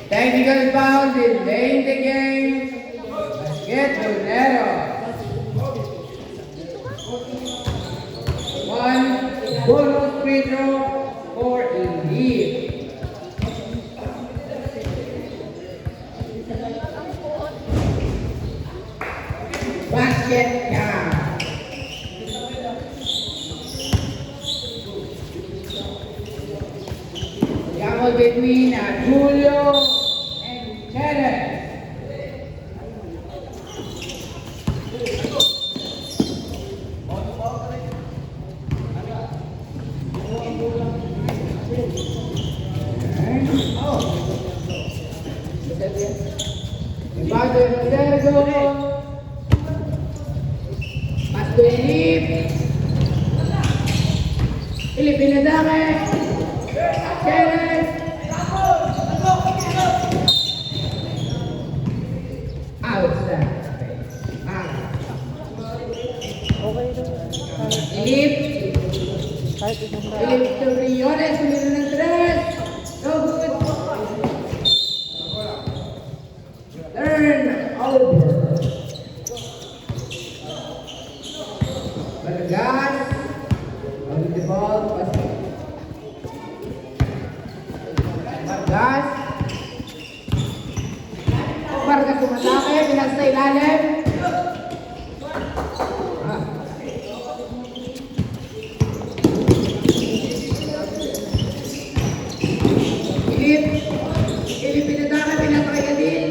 Technical foul, delaying the game. Get Lunero. One bonus free throw for Elite. Basket count. Gamble between Julio and Cheddar. Empate de Sergio. Pasto Elip. Elip pinadame. Cheddar. Outside. Elip. Elip to Riones. Sumido ng 3. No good. Turn over. Vargas. On the ball. Vargas. Vargas umatake. Pinas sa ilalim. Ilip pinatake. Pinas kay Gadil.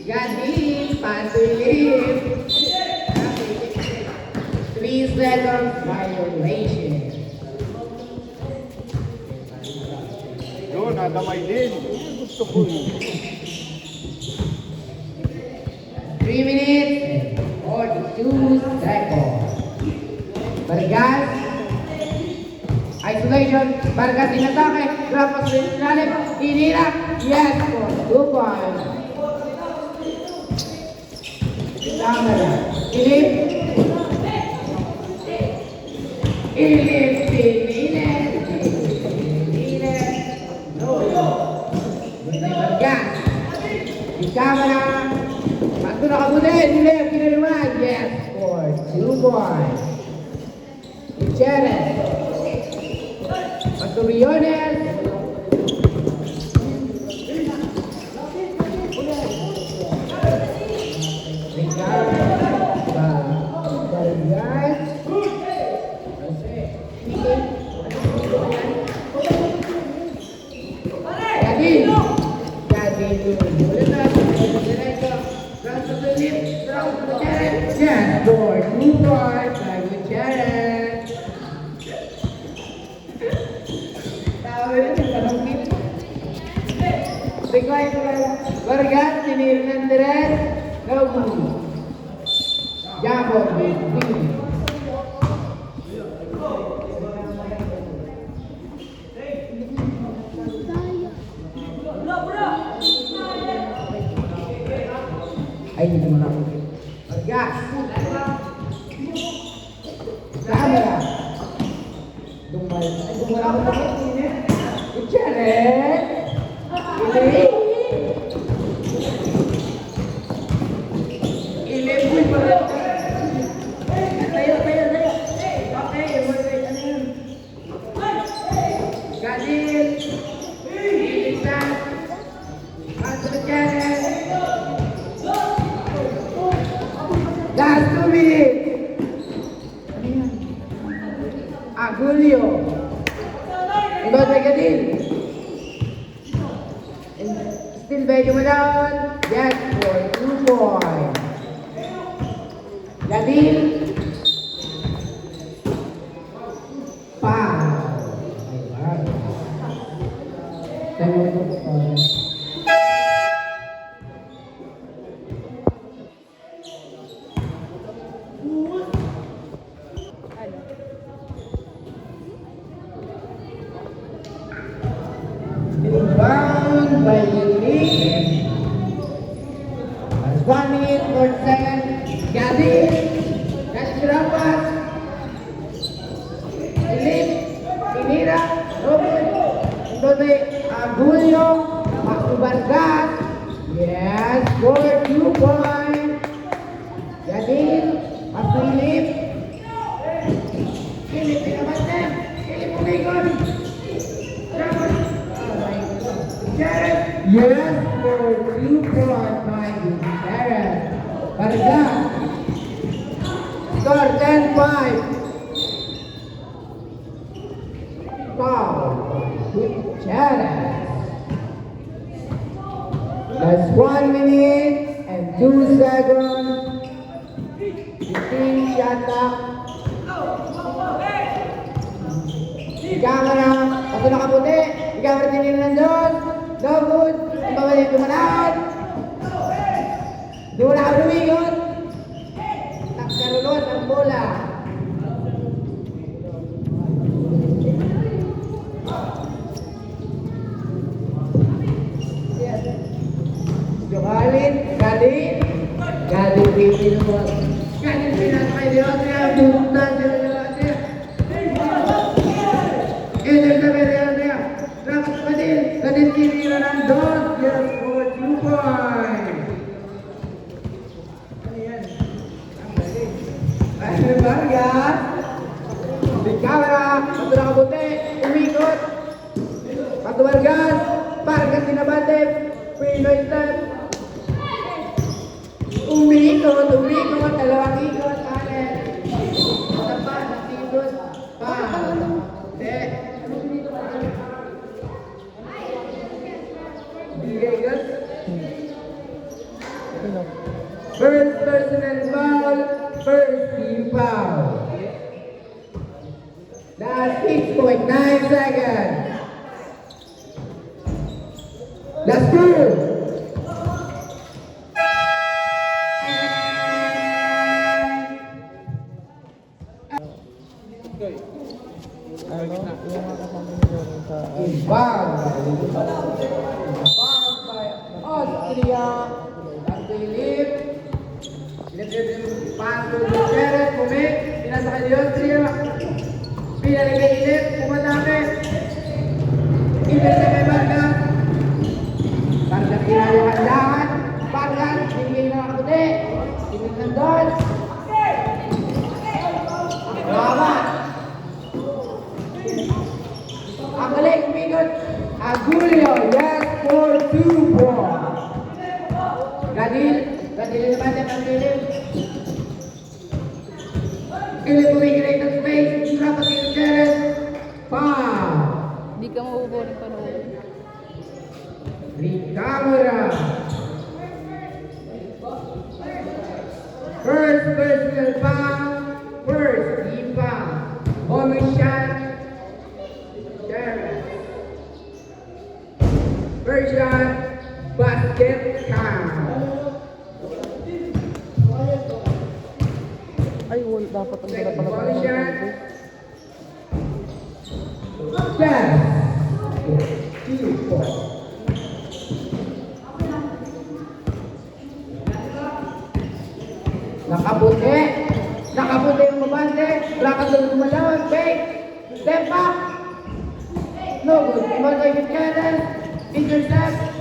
Gadil. Paso Ilip. 3 seconds violation. Yun, nadamay din. Gusto ko yun. 3 minutes and 42 seconds. Vargas. Isolation. Vargas inatake. Drop pass rin ilalim. Inira. Yes for 2 points. Camera. Ilip. Ilip. Vargas. Di camera. Pasto na kabutin. Ilip. Kinaliwanag. Yes for 2 points. Gutierrez. Pasto Riones. Yes, for 2 points by Gutierrez. Vargas, Tinir Nandres, Gabu. Jabo, Bini. Ay, dito mo na. Vargas. Camera. Dumal ako na. Gutierrez. Ilip. Ilip mo pa rin. Tayo. Okay, wait, ano yun? Gadil. Ilisan. Paso Gutierrez. Last 2 minutes. Julio. Ibang may Gadil. Still medyo mo down. Yes, for 2 points. Gadil. Foul. Bound by Elite. That's 1 minute, 40 seconds. Gadil. That's Rapas. Elite. Inira. Robin. katabi. Julio. Back to Vargas. Yes, for 2 points. Gadil. Back to Philip. Philip, pinabante. Philip, umigon. Jared. Yes, for 2 points by Jared. Vargas. Score 10-5. Foul. Jared. That's 1 minute and 2 seconds. 15 shot clock. Camera. Pato nakaputi. Camera din nila nandun. Dobut. Ibabalik dumalaan. Dula ako lumigot. Nakarulot ang bola. Jokalin, Gadil Pipin mo. Gadil Pipin kay Deotria, bumuntan sila Deotria. Eder sa Deotria. Rapat Gadil Pipin na ng dos. Yes, for 2 points. Ay, Vargas. Di camera, pato nakabuti, umikot. Pato Vargas, Vargas sinabate. Pinoy step. Umikot, dalawang ikot, kanan. Tapa, nakikot, pa. Bigay first personal foul, first team foul. Last 6.9 seconds. Last 2. Fouled by Austria. Back to Philip. Pass to Gutierrez. Pumik. Pinasa kay Austria. Pinalik kay Philip. Pumatake. Inter kay Vargas. Vargas kinalakan lahat. Vargas. Binigay na ang puti. Pinag nandun. Laban. Ang galing, umigot. Julio, yes, for 2 points. Gadil naman yan ang Philip. Philip umigilay ng space. Dapat kay Gutierrez. Foul. Hindi ka mabubunin pa noon. Recamera. First personal foul. First team foul. Home shot. First shot, basket count. Ay, wala. Dapat ang gala pala Second shot. Yes. 2 points. Nakabuti yung mabante. Lakad lang kumalawan. Fake. Step back. No good. Iba tayo Gutierrez. Intercept.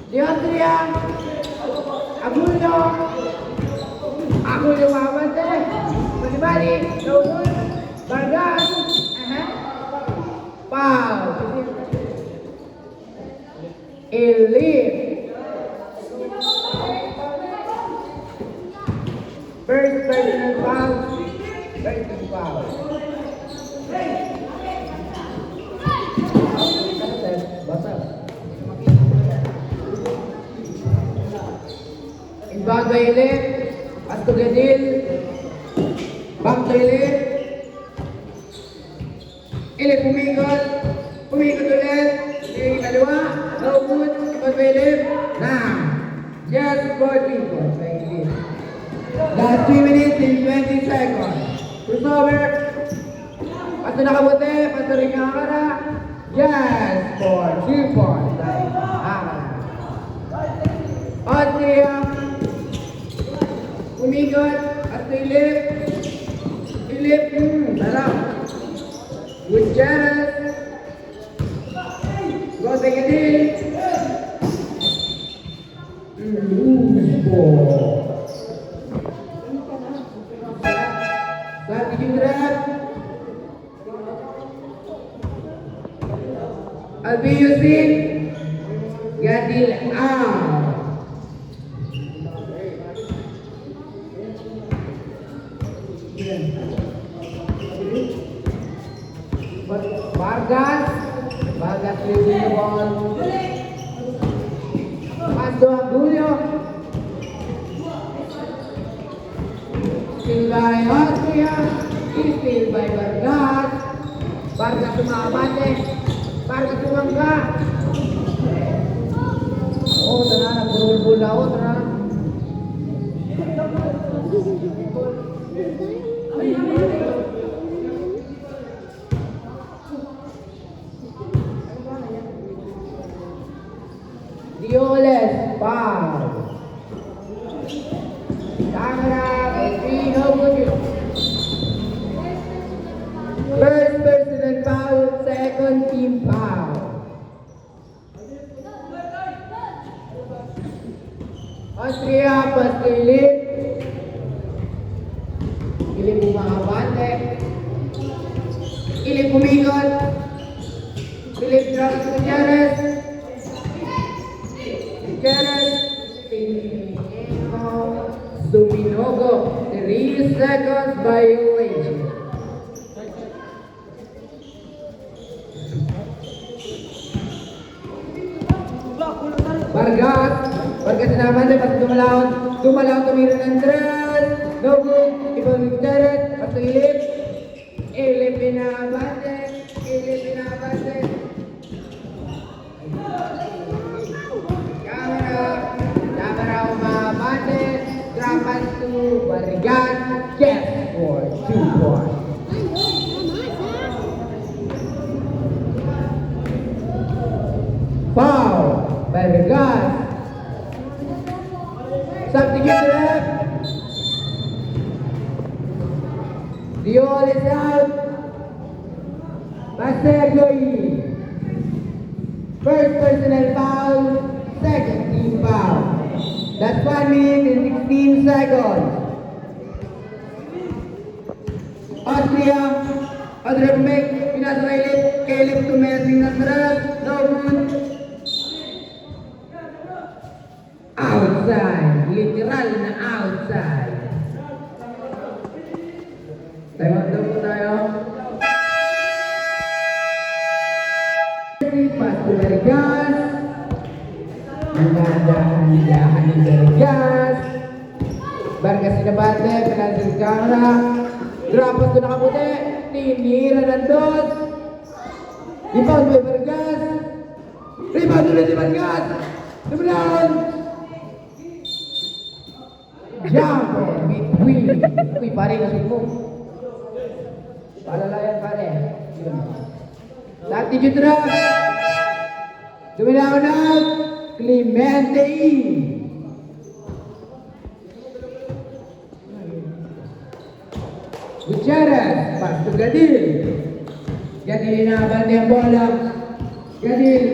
Deotria. Julio mabante. Bali. No good. Vargas. Foul. Elite. First personal foul. First team foul. Bata. Inbound by Elite. Pass to Gadil. Back to Elite. Elite pumikot. Pumikot ulit. Yung kaliwa. No good. Inbound by Elite. Now. Just 14 points by Elite. Last 3 minutes and 20 seconds. Crossover. Pato nakabuti. Pato rin ang akara. Yes, for 2 points. Austria. Umikot. At Philip. Sarap. Gutierrez. by Gadil. Loose ball. Substitute rep. Abiusin. Gadil out. Vargas releasing the ball. Pass to Julio. Still by Austria. Still by Vargas. Vargas umabate. Vargas tumangga. Oh, tara, nag-roll na ako, tara. Dioles, foul. Camera, no good. First personal foul, second team foul. Austria, pas Philip. Philip bumabante. Philip umikot. Philip drops to Jared. Duminogo, 3 seconds by UH. Vargas naman din, pas dumalaw, tumira ng dress. No good, ibang Jared, pas Ilip pinabante. Camera umabante. Drop pass to Vargas. Get for 2 points. Foul. Vargas. Substitute rep. Diol is out. Pastergoy. First personal foul. Second team foul. That's 1 minute and 16 seconds. Austria. Adrep make. Pinasa Caleb to Messi Nasrat. No good. Outside. Literal na outside. Time out daw po tayo. Pass to Vargas. Handa-handahan ni Vargas. Vargas sinabate, penalty sa camera. Drop pass to nakaputi. Tinira ng dos. Rebound by Vargas. Rebound ulit ni Vargas. Down. Jumper between. Uy, pare, nasip mo. Palalayan, pare. Substitute drop. Dumilaw na. Clemente. Gutierrez. Pass to Gadil. Gadil inabante ang bola. Gadil.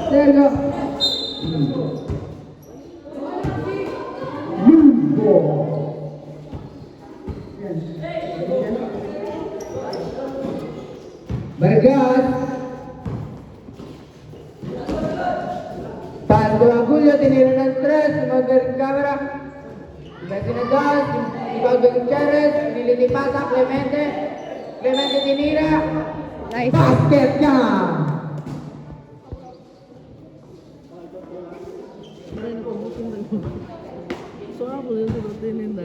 Sergo. Lugo. Vargas. Pass to Agulio, tinira ng stress, magaling camera. Messi na gas, ibang Gutierrez, nililipasa, Clemente. Clemente tinira. Nice. Basket ka! So ako din sa routine na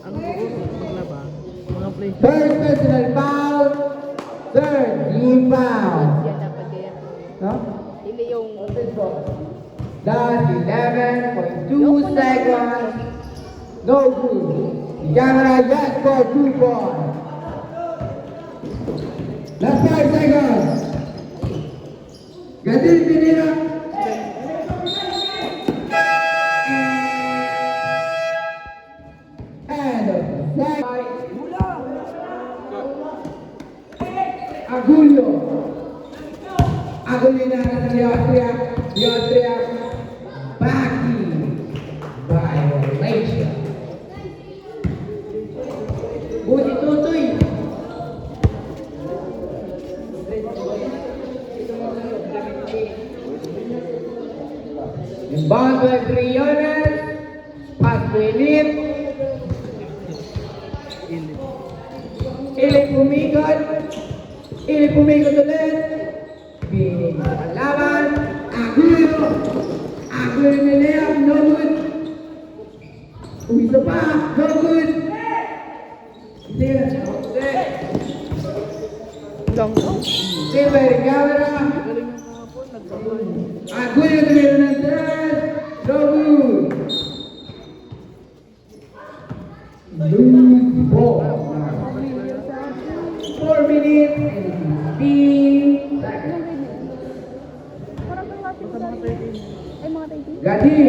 ano ko maglaba. Mga play. First personal foul. Third team foul. Yan dapat yan. No? Hindi yung That's 11.2 seconds. No good. The camera just for 2 points. Last 5 seconds. Gadil tinira. And the second. Agulio. Agulina ng Austria, Baki, violation. Buti tutoy. Inbound by Briones, pass to Elip. Elip pumikot ulit. Binig ang laban. Agulo ni Leo, no good. Umisa pa, no good. Lang daw. Silver camera. Galing ng kahapon, nagkabay. Agulo tumira ng third. No good. Lose ball. 4 minutes and 15 seconds. Baka mga 13. Gadil.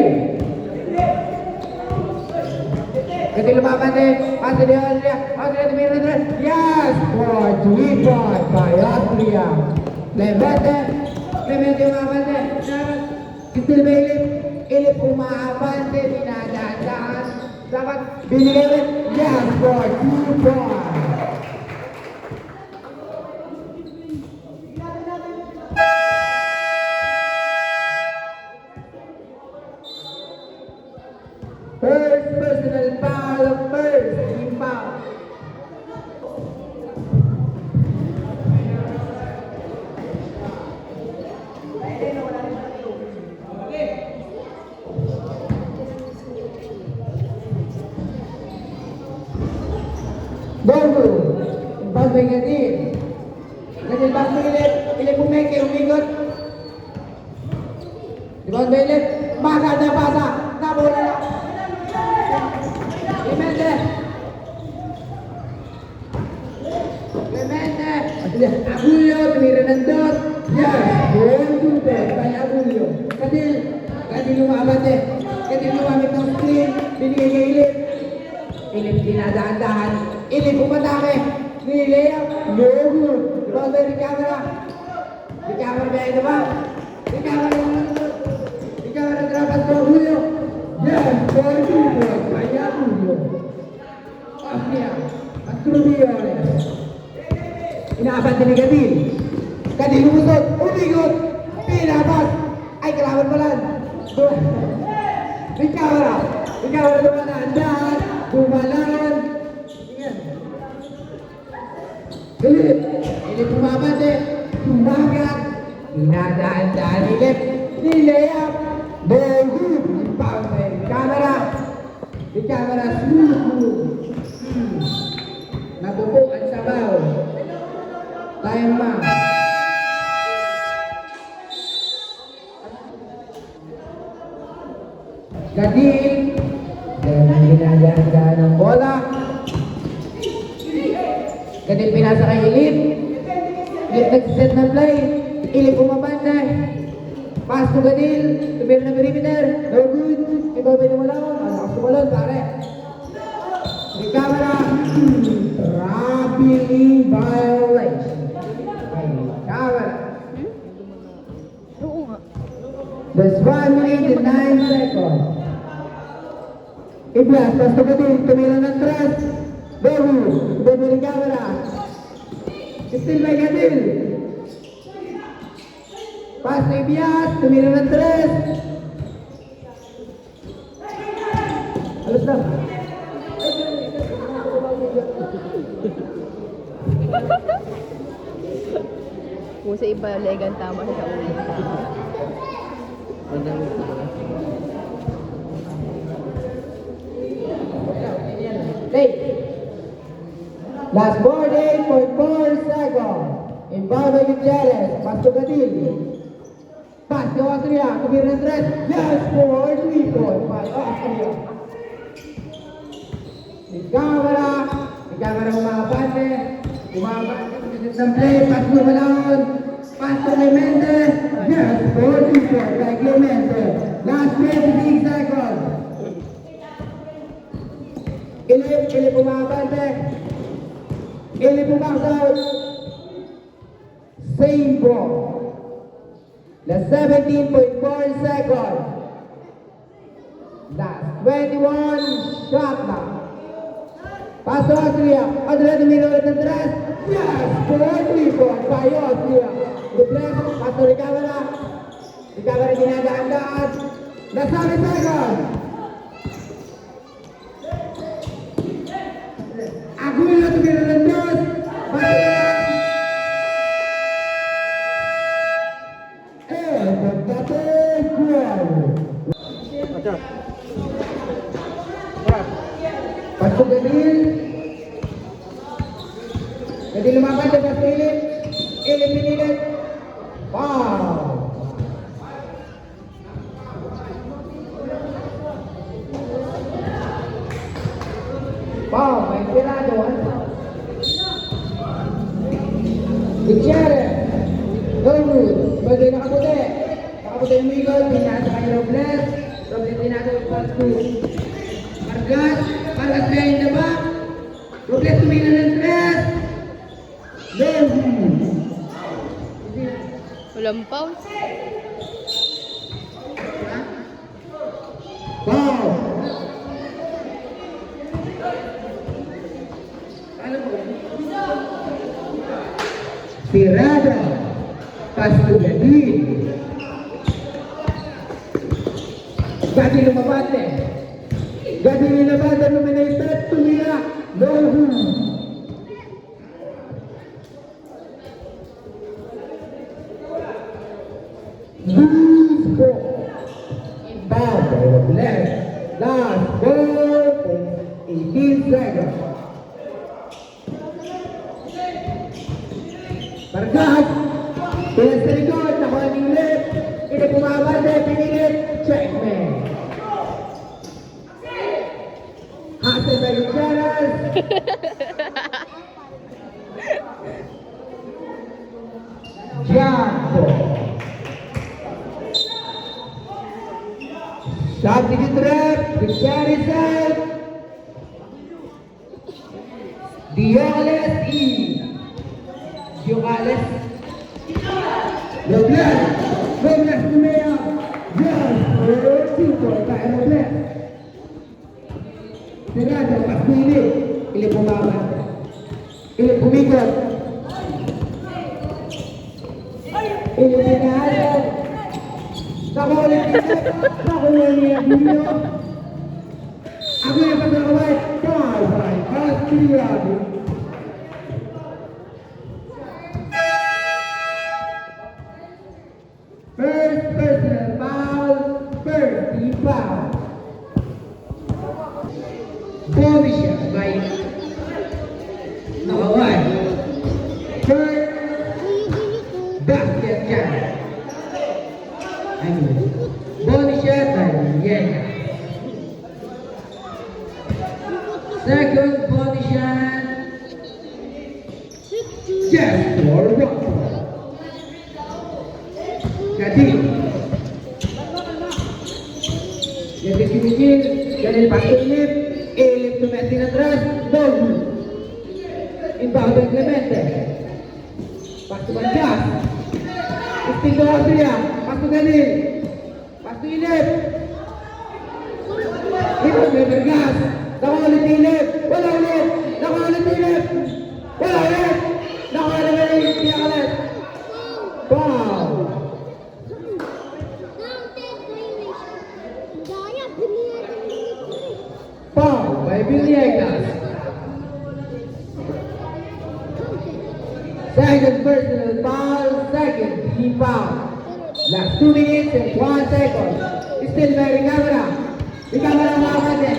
Gadil lumaban eh. Pasa dia Austria. Austria tumira ng third. Yes! For 3 point by Austria. Clemente umaban eh. Still by Elip umabante. Dinadaan. Dapat binigay ulit. Yes! For 2 points. First personal foul of first team foul. Bogo, inbound by Gadil. Gadil back to Ilip umeke, umikot. Inbound by Ilip, maganda pasa, nabola na. Clemente, Agulio, tumira ng dot. Yes, goal to bed by Agulio. Kadil lumabot eh. Kadil lumamit ng screen, binigay kay Ilip. Ilip dinadaan-dahan. Ilip umatake. Nilea, no good. Diba ba yung camera? Yung camera ba yun ba? Yung camera drapas to Agulio. Yes, goal to bed by Agulio. Austria, Astrubiones. Inaaban din ni Gadil. Gadil lumusot, umigot, pinapas. Ay, kalaban pala. Ikaw na dumadaan, bumalan. Ilip umabad eh, tumagat. Dinadaan-daan Ilip. Nilayap. Bogut. Inbound by camera. Di camera smooth. Nabubuk ang sabaw. Time ma. Gadil. Dan ginaganda ng bola. Gadil pinasa kay Ilip. Ilip nag-set na play. Ilip umabanda. Pass to Gadil. Tumira na perimeter. No good. Ibabay na malawon. Alakas tumalon pare. Di camera. Traveling violation. Ay, camera. Oo nga. There's 1 minute and 9 seconds. Iblas, pass to Gadil. Tumira ng tres. Bogu. Ibabay ni camera. Still by Gadil. Pass to Ibias. Tumira ng tres. Alas na. Kung sa iba, legan tama siya sa ulo. Madami ko ba? Play. Last board 8.4 seconds. Inbound by Gutierrez. Pass to Gadil. Pass to Austria. Tumira ng tres. Yes, for 3 points by Austria. Di camera umabante. Ng play, pass to Malawon. Pass to Clemente. Yes, for 2 points by Clemente. Last 26 seconds. Ilip umabante. Ilip umaksal. Same ball. Last 17.4 seconds. Last 21 shot clock. Pass to Austria. Austria tumira ulit ng tres. Yes! 4-3 point by Austria. Replace. Pass to Ricavera. Ricavera dinadaan-daan. Last 7 seconds. Aguila tumira ng tres. Acha. Pasok Gadil. Gadil lumaban di atas Ilip. Ilip pinilit. Wow. Wow, may tirado. Gutierrez. Norwood. Bagay nakaputi. Nakaputi yung Miguel. Pinasa kay Robles. Robles pinasa yung pass to Vargas. Vargas behind the back. Robles tumina ng tres. Norwood. Walang foul. Wow. Tirada. Pass to Gadil. Gadil lumabate. Gadil lumabate. Luminated. Tumira. Norwood. Loose ball. Inbound by Robles. Last ball. 18 seconds. Vargas. Pilas sa likod. Nakuha ng lip. Hindi pumabate. Pinilit. Checkmate. Hasan by Gutierrez. Gianco. Shot to Gutierrez. Gutierrez out. Diales E. Diales. Robles. Robles tumaya. Yes. 4-5 kay Robles. Tirada. Pas Ilip. Ilip bumaban. Ilip bumikot. Ilip pinahalo. Nakulit Ilip. Nakulit niya Julio. Ako yung pagkakaway. Foul by Austria. First personal foul, first team foul. Bobby by Nakaway. First basket jam. Bobby shot by Yega. Second body shot. Just for Rockford. Gadil. Gadil Kimikil. Gadil pakai Ilip. Ilip tumesing atrás. Norwood. Inbound by Clemente. Pas to Vargas. Spin to Austria. Pas to Gadil. Pas to Ilip. Inbound by Vargas. Nakuha ulit Ilip. Wala ulit. Nakuha ulit Ilip. Wala ulit. Nakuha ulit Ilip. Piyak ulit. Wow. Foul by Villegas. Second personal foul, second team foul. Last 2 minutes and 1 second. Still by Ricavera. Ricavera makakate.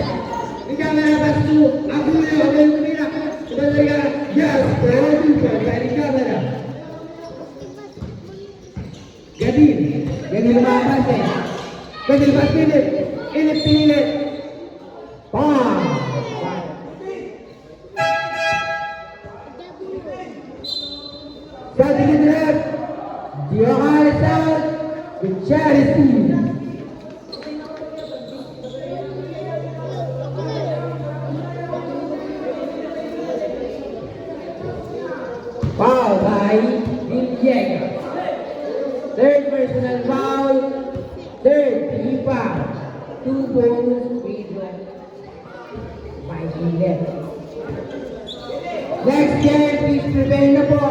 Ricavera pass to Aguila. Aguila tumira. Ito Ricavera. Yes, producer by Ricavera. Gadil. Gadil makakate. Gadil pass Ilip. Ilip pinilit. Foul. Shot to the left. Diales out. Gutierrez in. Foul by Villegas. Third personal foul. Third, team foul. 2 bonus free throw. 5 minutes. Next game, please prepare na po.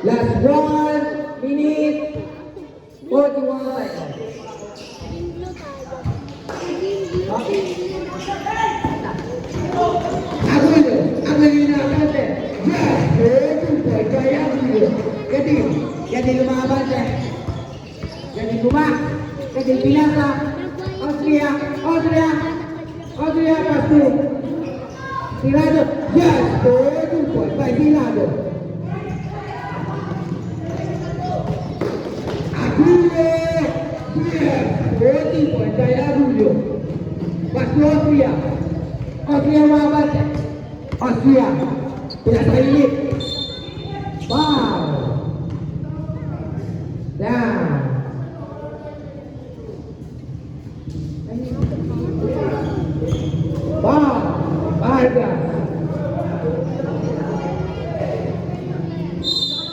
Last 1 minute, 41 seconds. Aguilo na abante. Yes, good. Kaya Aguilo. Jadi lumaban siya. Jadi lumak. Jadi pinasa. Austria pastu. Tirado. Yes, good. By Tirado. Aguilo. Yes, good. Kaya Aguilo. Pastu Austria. Austria lumaban siya. Austria. Pinasa ilit. Wow. Down. Wow. Vargas.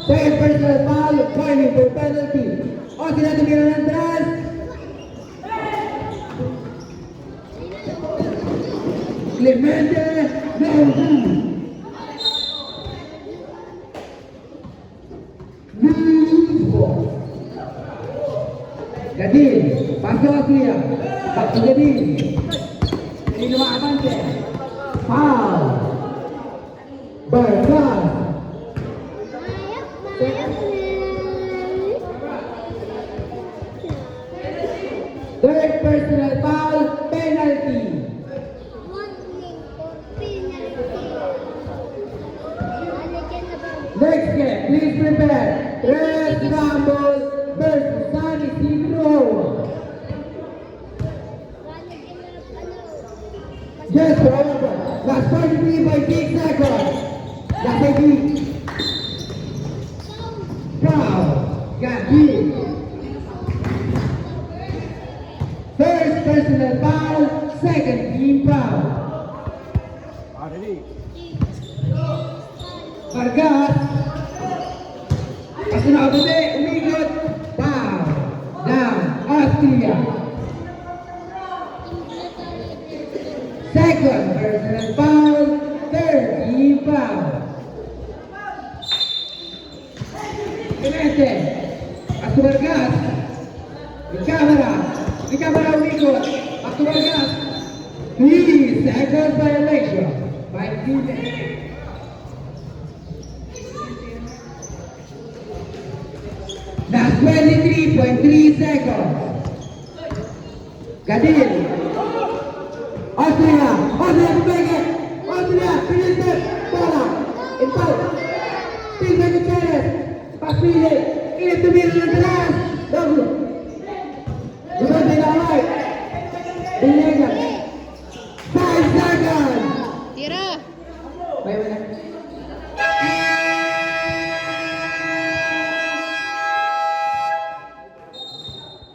Second personal foul, turning for penalty. Austria tumira ng atrás. Clemente. No. Gadil, pasok Austria. Pasok Gadil. Ini lumaban siya. Foul. Vargas. Third personal foul, penalty. Next game, please prepare. Tres Ramos versus San Isidro. Yes, forever. Last 43 by 6 seconds. Last 8. Foul. Gadil. First personal foul, second team foul. Ready? Vargas. Kasunod ulit, umikot. Foul. Down. Austria. Second personal foul, third team foul. Clemente. Pasto Vargas. Di camera umikot. Pasto Vargas. 3 seconds violation. 5 minutes. That's 23.3 seconds. Gadil. Austria kembali. Austria, Felipe, bola. Impal. Pilih Gutierrez. Pasile. Ini tumir atrás. Bagus.